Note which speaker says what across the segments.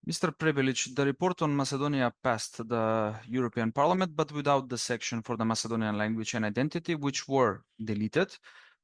Speaker 1: Mr. Prebilić, the report on Macedonia passed the European Parliament, but without the section for the Macedonian language and identity, which were deleted.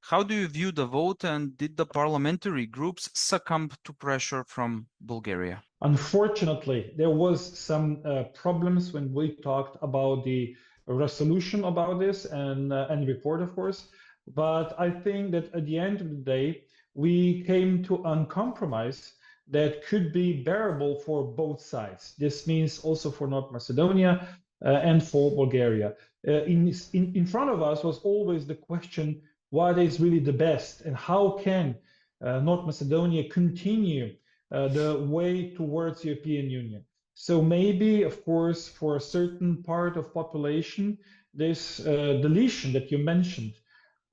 Speaker 1: How do you view the vote, and did the parliamentary groups succumb to pressure from Bulgaria?
Speaker 2: Unfortunately, there was some problems when we talked about the resolution about this and report, of course. But I think that at the end of the day, we came to a compromise that could be bearable for both sides. This means also for North Macedonia and for Bulgaria. In front of us was always the question, what is really the best, and how can North Macedonia continue the way towards the European Union? So maybe, of course, for a certain part of population, this deletion that you mentioned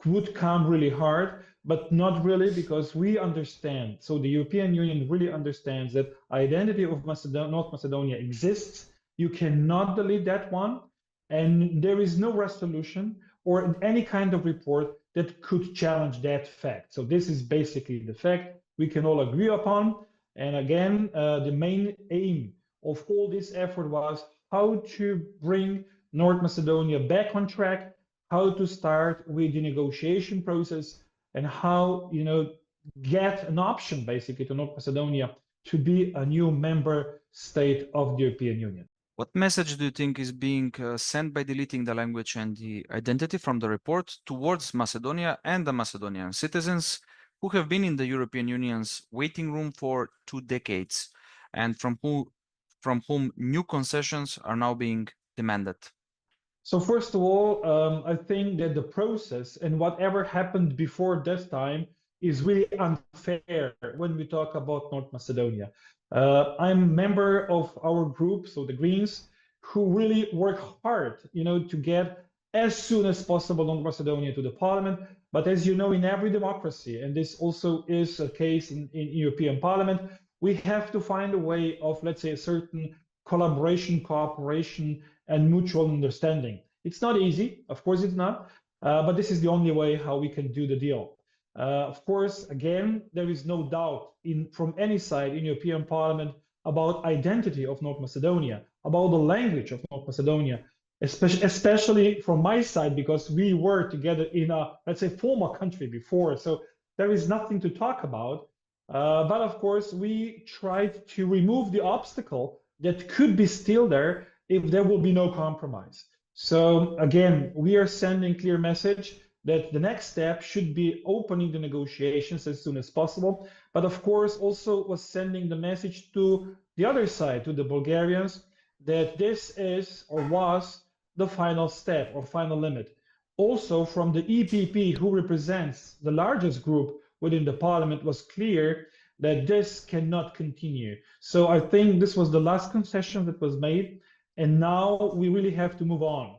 Speaker 2: would come really hard, but not really, because we understand. So the European Union really understands that identity of North Macedonia exists. You cannot delete that one, and there is no resolution or any kind of report that could challenge that fact. So this is basically the fact we can all agree upon. And again, the main aim of all this effort was how to bring North Macedonia back on track, how to start with the negotiation process, and how, you know, get an option basically to North Macedonia to be a new member state of the European Union.
Speaker 1: What message do you think is being sent by deleting the language and the identity from the report towards Macedonia and the Macedonian citizens who have been in the European Union's waiting room for 2 decades, and from whom new concessions are now being demanded?
Speaker 2: So first of all, I think that the process and whatever happened before this time is really unfair when we talk about North Macedonia. I'm a member of our group, so the Greens, who really work hard, you know, to get as soon as possible North Macedonia to the parliament. But as you know, in every democracy, and this also is a case in European Parliament, we have to find a way of, let's say, a certain collaboration, cooperation, and mutual understanding. It's not easy, of course it's not, but this is the only way how we can do the deal. Of course, again, there is no doubt from any side in European Parliament about identity of North Macedonia, about the language of North Macedonia, especially from my side, because we were together in a, let's say, former country before, so there is nothing to talk about. But of course, we tried to remove the obstacle that could be still there if there will be no compromise. So again, we are sending clear message that the next step should be opening the negotiations as soon as possible, but of course also was sending the message to the other side, to the Bulgarians, that this is or was the final step or final limit. Also from the EPP, who represents the largest group within the parliament, was clear that this cannot continue. So I think this was the last concession that was made, and now we really have to move on.